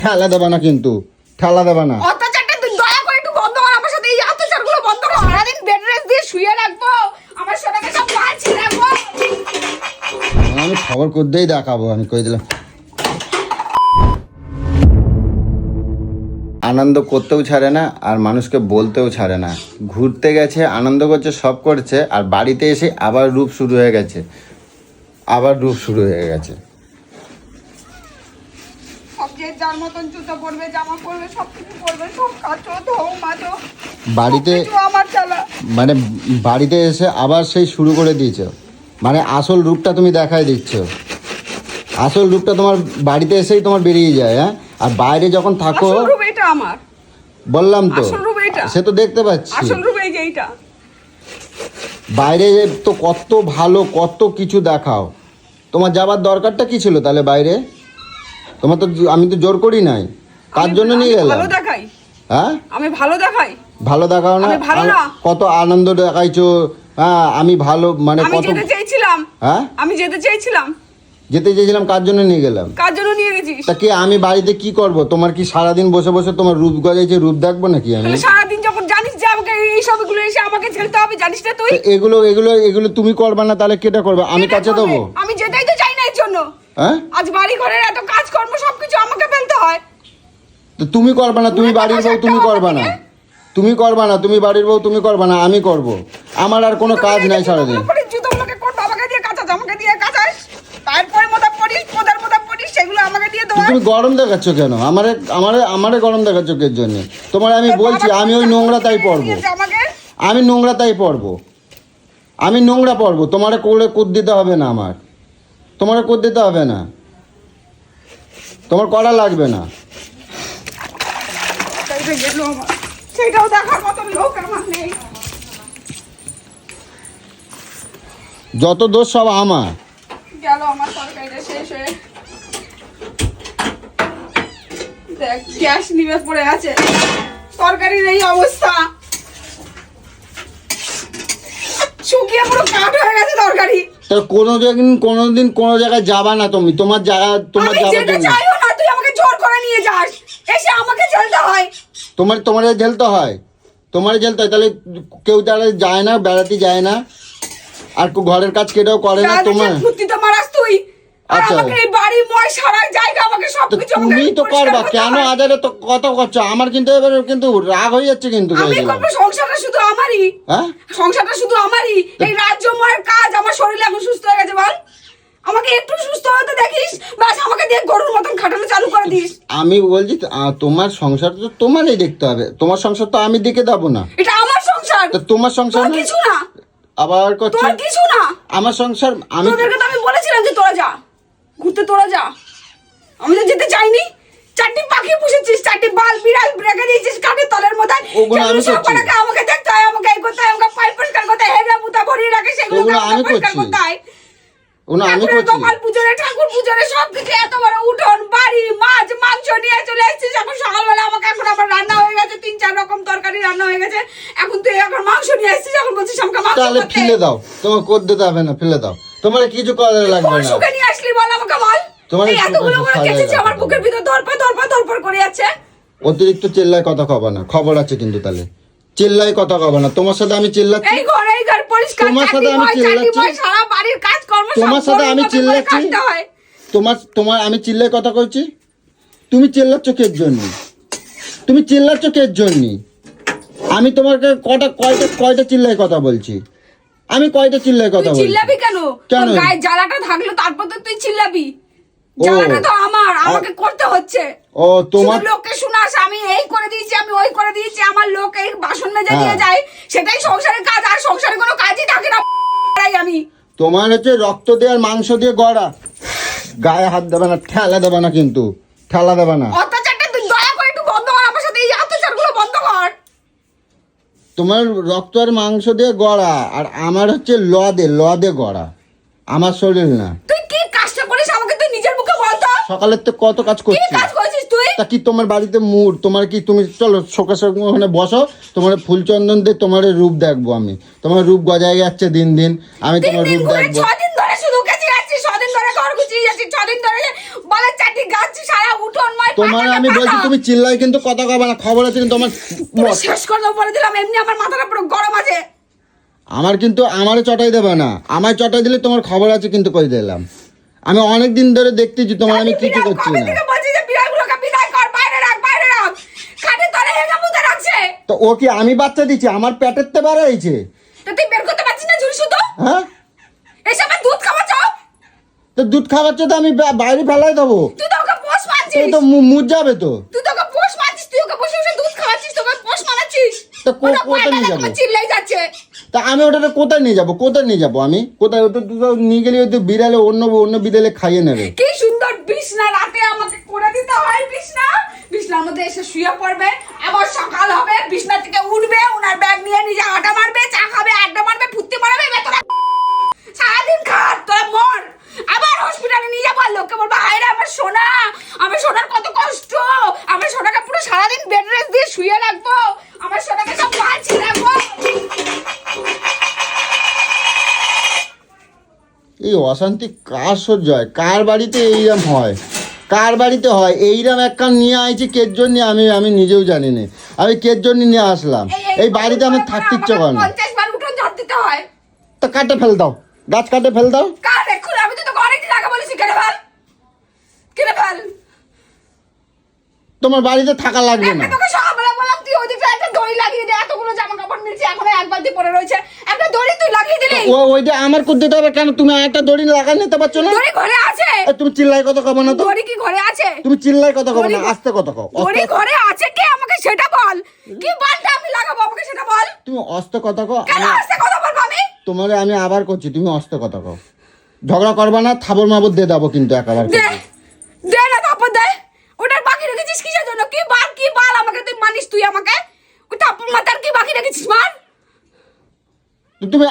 ঠেলা দেবে না কিন্তু, ঠেলা দেবে না। অত্যাচারটা তুই দয়া করে একটু বন্ধ কর আমার সাথে, এই অত্যাচারগুলো বন্ধ কর। সারাদিন বেড রেস্ট দিয়ে শুয়ে রাখবো, আমার সোনাকে সব মাছি রাখবো। আমি খবর করতেই দেখাবো, আমি কই দিলাম। আনন্দ করতেও ছাড়ে না আর মানুষকে বলতেও ছাড়ে না। ঘুরতে গেছে, আনন্দ করছে, সব করছে, আর বাড়িতে এসে আবার রূপ শুরু হয়ে গেছে, আবার রূপ শুরু হয়ে গেছে। সব যে যার মতন জুতো পরবে, জামা পরবে, সব কিছু পরবে, সব কাচো ধোও মাজো, বাড়িতে আমার চালা। মানে বাড়িতে এসে আবার সেই শুরু করে দিয়েছো, মানে আসল রূপটা তুমি দেখাই দিচ্ছ। আসল রূপটা তোমার বাড়িতে এসেই তোমার বেরিয়ে যায়। হ্যাঁ, আর বাইরে যখন থাকো, আসল রূপ এটা আমার, বললাম তো, আসল রূপ এটা। সে তো দেখতে পাচ্ছি। আসল রূপ এই যে এইটা। বাইরে তো কত ভালো, কত কিছু দেখাও। তোমার যাবার দরকারটা কি ছিল তাহলে বাইরে? তোমার তো, আমি তো জোর করি নাই। কার জন্য নিয়ে গেলাম? ভালো দেখাই, হ্যাঁ, আমি ভালো দেখাই। ভালো দেখাও না, আমি ভালো না। কত আনন্দ দেখাইছো। হ্যাঁ, আমি ভালো, মানে আমি কত। যেতে চাইছিলাম, হ্যাঁ, আমি যেতে চাইছিলাম। যেতে চেয়েছিলাম, কার জন্য নিয়ে গেলাম? কার জন্য নিয়ে গেছিস? তা কি আমি বাড়িতে কি করব? তোমার কি সারাদিন বসে বসে তোমার রূপ গজাইছে, রূপ দেখবো নাকি আমি? তাহলে সারাদিন যখন জানিস যে আমাকে এই সবগুলো এসে আমাকে ঝেলতে হবে, জানিস না তুই? তা এগুলো এগুলো এগুলো তুমি করবা না, তাহলে কেটে করবে? আমি এটা কাছে করবে। দেবো? আমি যেতেই তো চাই না এর জন্য। হ্যাঁ, আজ বাড়ি ঘরের এত কাজকর্ম সবকিছু আমাকে ফেলতে হয়। তো তুমি করবা না, তুমি বাড়ির বউ, তুমি করবা না, তুমি করবা না, তুমি বাড়ির বউ, তুমি করবা না, আমি করব। আমার আর কোনো কাজ নাই সারাদিন। জুতোগুলোকে কোন বাবাকে দিয়ে কাচাস, আমাকে দিয়ে কাচাস। তারপরে মোটা পড়িস, পোদার মোটা পড়িস, সেগুলো আমাকে দিয়ে তো দেওয়া। তুমি গরম দেখাচ্ছ কেন? আমারে আমারে আমারে গরম দেখাচ্ছ এর জন্য? তোমার আমি বলছি, আমি ওই নোংরা তাই পরবো, আমাকে আমি নোংরা তাই পরবো, আমি নোংরা পরবো। তোমারে করে কুদ দিতে হবে না, আমার তোমারে কুদ দিতে হবে না, তোমার করা লাগবে না। চাইতে গেল আমার, সেটাও দেখার মতন লোক আমার নেই। যত দোষ সব আমার। গেল আমার তরকারিটা শেষ হয়ে। দেখ গ্যাস নিভে পড়ে আছে, তরকারির এই অবস্থা, শুকিয়ে পুরো কাঠ হয়ে গেছে তরকারি। তো কোনোদিন কোনো জায়গায় যাবা না তুমি, তোমার জায়গা, তোমার আমি যাবার যেতে জন্য। চাইও না, তুই আমাকে জোর করে নিয়ে যাস, এসে আমাকে ঝেলতে হয়। তোমার ঝেলতে হয়, তোমার ঝেলতে হয়। তাহলে কেউ তাহলে যায় না, বেড়াতে যায় না, আর ঘরের কাজ কেটেও করে না তোমার। ফুটি তো মারাস তুই, আর আচ্ছা। আমাকে এই বাড়ি মই সারা জায়গা আমাকে তো সবকিছু তুমি তো করবা, কেন আজারে তো কত করছো? আমার কিন্তু এবারে কিন্তু রাগ হয়ে যাচ্ছে কিন্তু। আমি করবো, সংসারটা শুধু আমারই। হ্যাঁ, সংসারটা শুধু আমারই। এই রাজ্যময়ের কাজ, আমার শরীরে এখন সুস্থ হয়ে গেছে বল, আমাকে একটু সুস্থ হতে দেখিস, বাস আমাকে দিয়ে গরুর মতন খাটানো চালু করে দিস। আমি বলছি তোমার সংসার তো তোমারই দেখতে হবে, তোমার সংসার তো আমি দেখে দেবো না। এটা আমার সংসার, তো তোমার সংসার তোর না? কিছু না, আবার করছি তোর কিছু না। আমার সংসার। আমি তোদেরকে তো আমি বলেছিলাম যে তোরা যা ঘুরতে, তোরা যা, আমি তো যেতে চাইনি। চারটি পাখি পুষেছিস, চারটি বাল বিড়াল রেখে দিয়েছিস কাঠের তলের মধ্যে, ওগুলো আমি সব করছি। কটাকে আমাকে দেখতে হয়, আমাকে এই করতে হয়, আমাকে পাইপ পরিষ্কার করতে হয়, হেগা মুতা ভরিয়ে রাখে, সেগুলো ওগুলো আমি পরিষ্কার করছি। করতে হয়। ওগুলো আমি ঠাকুরের করছি। গোপাল পুজোরে, ঠাকুর পুজোরে সবকিছু, এত বড় উঠোন বাড়ি, মাছ মাংস নিয়ে চলে এসেছিস। এখন সকালবেলা আমাকে, এখন আবার রান্না হয়ে গেছে, 3-4 রকম তরকারি রান্না হয়ে গেছে, এখন তুই এখন মাংস নিয়ে এসেছিস, এখন বলছিস আমাকে মাংস তাহলে করতে। ফেলে দাও, তোমার কোদ দিতে হবে না, ফেলে দাও, তোমার কিছু করা লাগবে কোন না। সুখে নিয়ে আসলি বল আমাকে, বল। তোমার এই এতগুলো করে সাজায় কেটেছে, রাখো। আমার বুকের ভিতর ধরপড় করে যাচ্ছে। অতিরিক্ত চিল্লায় কথা কবা না, খবর আছে কিন্তু। তাহলে চিল্লায় কথা কবা না, তোমার সাথে আমি চিল্লাচ্ছি, এই ঘর পরিষ্কার, তোমার সাথে আমি চিল্লাচ্ছি, সারা বাড়ির কাজকর্ম সব তোমার সাথে আমি গরুর মতো করে চিল্লাচ্ছি, কাটতে হয়। তোমার আমি চিল্লায় কথা কইছি, তুমি চিল্লাচ্ছ কের জন্য? তুমি চিল্লাচ্ছ কের জন্য? আমি তোমাকে কয়টা চিল্লায় কথা বলছি? আমি কয়টা চিল্লায় কথা তুই বলছি? চিল্লাবি কেন? কেন? তোর গায়ে জ্বালাটা থাকলো তারপর তো তুই চিল্লাবি। ও। জ্বালাটা তো আমার, আমাকে করতে হচ্ছে। ও, তোমার শুধু লোককে শোনাস আমি এই করে দিয়েছি, আমি ওই করে দিয়েছি, আমার লোক এই বাসন মেজে হ্যাঁ। দিয়ে যায়, সেটাই সংসারের কাজ। আর সংসারে কোনো কাজই থাকে না আমি। তোমার হচ্ছে রক্ত দিয়ে আর মাংস দিয়ে গড়া, গায়ে হাত দেবে না, ঠেলা দেবে না কিন্তু, ঠেলা দেবে না। অত্যাচারটা তুই দয়া করে একটু বন্ধ কর আমার সাথে, এই অত্যাচারগুলো বন্ধ কর। তোমার রক্ত আর মাংস দিয়ে গড়া, আর আমার হচ্ছে লদে গড়া, আমার শরীর না। তুই কি কাজটা করিস আমাকে তুই নিজের মুখে বল তো। সকালের তো কত কাজ কি করছি। কাজ করেছিস তুই? তা কি তোমার বাড়িতে মুড, তোমার কি, তুমি চলো শোকের ওখানে বসো, তোমার ফুল চন্দন দিয়ে তোমার রূপ দেখবো আমি, তোমার রূপ গজায় যাচ্ছে দিন দিন, আমি 3 তোমার দিন রূপ ঘুরে দেখবো। 6 দিন ধরে শুধু কাজে যাচ্ছিস, 6 দিন ধরে ঘর যাচ্ছি 6 দিন ধরে বলে চাটি গাচ্ছি সারা উঠোন মাই তোমার আমি বলছি তুমি চিল্লাই কিন্তু কথা কবে না, খবর আছে কিন্তু আমার শেষ করে দাও বলে দিলাম, এমনি আমার মাথাটা পুরো গরম আছে। আমার কিন্তু আমারে চটাই দেবে না, আমায় চটাই দিলে তোমার খবর আছে কিন্তু কই দিলাম। আমি অনেক দিন ধরে দেখতেছি তোমার আমি কি কি করছি না। বলছি যে বিড়ালগুলোকে বিদায় কর, বাইরে রাখ, বাইরে রাখ, খাটে তলে হেগা মুতে রাখছে। তো ও কি আমি বাচ্চা দিচ্ছি, আমার পেটের তে বাড়াইছে? তো তুই বের করতে পারছিস না ঝুড়ি শুধু? হ্যাঁ এসে আমার দুধ খাওয়াচ্ছ? তো দুধ খাওয়াচ্ছে তো আমি বাইরে ফেলাই দেবো, তুই তো ওকে পোষ মানছিস। তো মুখ যাবে তো। তুই তো ওকে পোষ মানছিস, তুই ওকে বসে বসে দুধ খাওয়াচ্ছিস, তোকে পোষ মানাচ্ছিস। তো ওটা কোথায় নিয়ে পায়খানা যাবো? করে চিল্লাই যাচ্ছে। তা আমি ওটা কোথায় নিয়ে যাবো, কোথায় নিয়ে যাবো আমি, কোথায়? ওটা তো নিয়ে গেলে হয়তো বিড়ালে অন্য বিড়ালে খাইয়ে নেবে। কি সুন্দর বিছনা রাতে আমাকে করে দিতে হয়, বিছনার মধ্যে এসে শুয়ে পড়বে, আবার সকাল হবে বিছনা থেকে উঠবে, ওনার ব্যাগ নিয়ে নিজে আটা মারবে, চা খাবে, আড্ডা মারবে, ফুর্তি মারবে, তোরা সারাদিন খাট, তোরা মর। আবার হসপিটালে নিয়ে যাবো, আর লোককে বলবো হায় রে আমার সোনা, আমার সোনার কত কষ্ট, আমার সোনাকে পুরো সারাদিন বেড রেস্ট দিয়ে শুয়ে রাখবো, আমার সোনাকে সব বাঁচিয়ে রাখবো। এই অশান্তি কার সহ্য হয়? কার বাড়িতে এইরকম হয়? কার বাড়িতে হয় এইরকম? একখান নিয়ে আইছি কের জন্য আমি নিজেও জানি না আমি কের জন্য নিয়ে আসলাম। এই বাড়িতে আমার থাকতে ইচ্ছে করে না। 50 বার উঠোন ঝাড় দিতে হয়। তো কাটে ফেল দাও, গাছ কাটে ফেল দাও। কার এখন আমি তো তোকে অনেকদিন আগে বলেছি কেটে ফেল, কেটে ফেল। তোমার বাড়িতে থাকা লাগবে না। তোকে সকালবেলা বললাম তুই ওদিকে একটা দড়ি লাগিয়ে দে, এতগুলো জামা কাপড় মিলছে এখন এক বালতি পড়ে রয়েছে, একটা দড়ি তুই লাগিয়ে দিলি। ওইটা আমার করতে দিতে হবে কেন? তুমি একটা দড়ি লাগা নিতে পারছো না? দড়ি ঘরে আছে। তুমি চিল্লাই কথা কব না তো? দড়ি কি ঘরে আছে? তুমি চিল্লাই কথা কব না, আস্তে কথা কও। দড়ি ঘরে আছে কি আমাকে সেটা বল, কি বালটা আমি লাগাবো আমাকে সেটা বল। তুমি অস্তে কথা কও। কেন আস্তে কথা বলবো আমি? তোমারে আমি আবার করছি, তুমি অস্তে কথা কও। ঝগড়া করবা না, থাবর মাবর দিয়ে দেবো কিন্তু একেবারে। দে দে না তারপর দে। ওটার বাকি রেখেছিস কিসের জন্য? কি বাল আমাকে তুই মানিস, তুই আমাকে ওই তারপর মাতার কি বাকি রেখেছিস মান? তুমি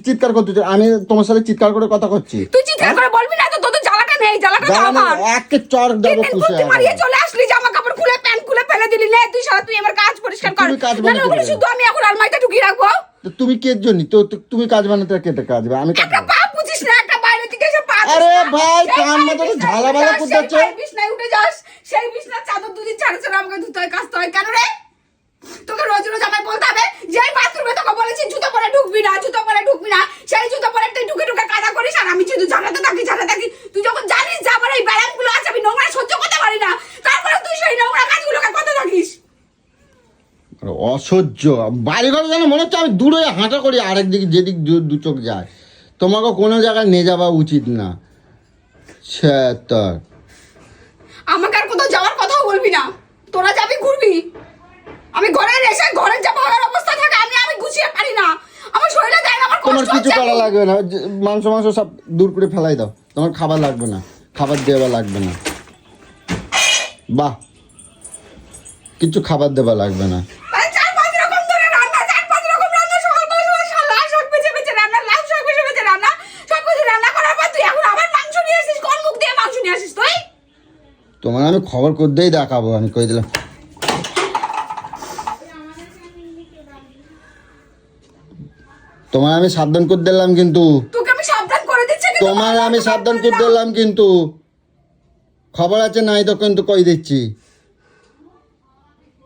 চিৎকার করতে, আমি তোমার সাথে চিৎকার করে কথা করছি। তুই চিৎকার করে বলবি না তো, তোর জ্বালাটা নেই, জ্বালাটা তো আমার। একে চর দেবো কুশে। মারিয়ে চলে আসলি, জামা কাপড় খুলে প্যান্ট খুলে ফেলে দিলি, নে তুই সারা তুই আমার কাজ পরিষ্কার কর। না ওগুলো শুধু আমি এখন আলমারিতে ঢুকিয়ে রাখবো। তুমি কে জন্য তো তুমি কাজ বানাতে কেটে কাজ আমি একটা পা বুঝিস না, একটা বাইরে থেকে এসে পা। আরে ভাই কান মতো ঝালা বালা করতেছে। বিছনায় উঠে যাস, সেই বিছনার চাদর দুদিন ছাড়া ছাড়া আমাকে ধুতে হয়, কাচতে হয় কেন রে? তোকে রোজ রোজ আমায় বলতে হবে যেই বাথরুমে তোকে বলেছি জুতো পরে ঢুকবি না, জুতো পরে ঢুকবি না, সেই জুতো পরে তুই ঢুকে ঢুকে কাদা করিস, আর আমি শুধু ঝাড়াতে থাকি। তুই যখন জানিস যে আমার এই ব্যায়ামগুলো আছে আমি নোংরা সহ্য করতে পারি না, তারপরে তুই সেই নোংরা কাজগুলোকে করতে থাকিস। অসহ্য বাড়ি ঘরে যেন মনে হচ্ছে আমি দূরে হাঁটা করি, আরেক দিকে যেদিক দু চোখ যায়। তোমাকে কোনো জায়গায় নিয়ে যাওয়া উচিত না। সে তোর আমাকে আর কোথাও যাওয়ার কথাও বলবি না, তোরা যাবি ঘুরবি। আমি ঘরে এসে ঘরের যা ভাড়ার অবস্থা থাকে আমি গুছিয়ে পারি না, আমার শরীরে দেয় না, আমার তোমার কষ্ট কিছু হচ্ছে। করা লাগবে না, মাংস সব দূর করে ফেলাই দাও। তোমার খাবার লাগবে না, খাবার দেওয়া লাগবে না। বাহ, কিছু খাবার দেওয়া লাগবে না। মানে 4-5 রকম ধরে রান্না, 4-5 রকম রান্না, সকাল লাল শাক বেছে রান্না, লাল শাক বেছে রান্না, সব কিছু রান্না করার পর তুই এখন আবার মাংস নিয়ে আসিস। কোন মুখ দিয়ে মাংস নিয়ে আসিস তুই? তোমার আমি খবর করতেই দেখাবো, আমি কই দিলাম। তোমার আমি সাবধান করে দিলাম কিন্তু, তোকে আমি সাবধান করে দিচ্ছি কিন্তু তোমার আমি সাবধান করে দিলাম কিন্তু, খবর আছে নাই তো কিন্তু কই দিচ্ছি।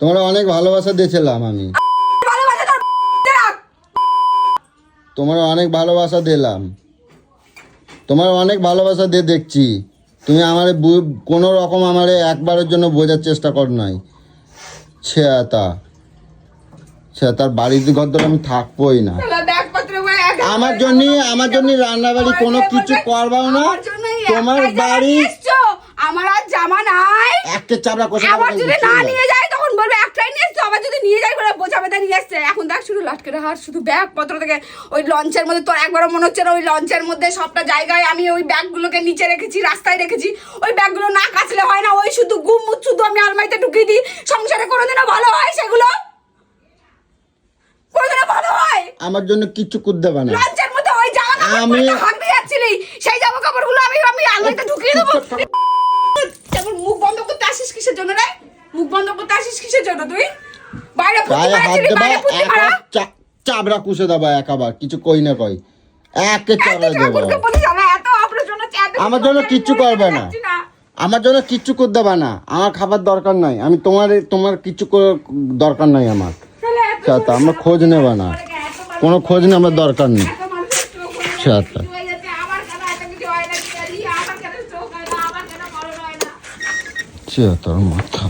তোমার অনেক ভালোবাসা দিয়েছিলাম আমি, ভালোবাসা তোর রাখ। তোমার অনেক ভালোবাসা দিলাম, তোমার অনেক ভালোবাসা দিয়ে দেখছি। তুমি আমার কোনো রকম আমারে একবারের জন্য বোঝার চেষ্টা কর নাই। তার বাড়িতে ঘর ধরে আমি থাকবোই না। আমার জন্য রান্নাবাড়ি কোনো কিছু করবাও না। তোমার বাড়ি আমার আর জামা নাই, একটা চাপড়া কষা আবার যদি না নিয়ে যায় তখন বলবে একটাই নিয়ে এসছো, আবার যদি নিয়ে যায় বলে বোঝা বেঁধে নিয়ে এসছে। এখন দেখ শুধু লটকে হার, শুধু ব্যাগ পত্র থেকে ওই লঞ্চের মধ্যে, তোর একবারও মনে হচ্ছে না ওই লঞ্চের মধ্যে সবটা জায়গায় আমি ওই ব্যাগগুলোকে নিচে রেখেছি, রাস্তায় রেখেছি। ওই ব্যাগগুলো না কাচলে হয় না, ওই শুধু গুমুট শুধু আমি আলমারিতে ঢুকিয়ে দিই। সংসারে কোনোদিনও ভালো হয় সেগুলো? কোনোদিনও ভালো হয়? আমার জন্য কিচ্ছু করতে দেবে না। লঞ্চের মধ্যে ওই জামা কাপড় হাত দিয়ে যাচ্ছিলি, সেই জামা কাপড়গুলো আমি আলমারিতে ঢুকিয়ে দেবো। মুখ বন্ধ করতে আসিস কিসের জন্য রে? মুখ বন্ধ করতে আসিস কিসের জন্য তুই? বাইরে চাবড়া কুষে দেবা একাবার, কিছু কই না কই একে চাবড়া দেবো। এত অপারেশন হচ্ছে, এত আমার জন্য কিচ্ছু করবে না। আমার জন্য কিচ্ছু করে দেবে না, আমার খাবার দরকার নাই, আমি তোমার কিচ্ছু দরকার নাই আমার। আচ্ছা আমরা খোঁজ নেবে না, কোনো খোঁজ নেই, আমার দরকার নেই। আচ্ছা তোর মাথা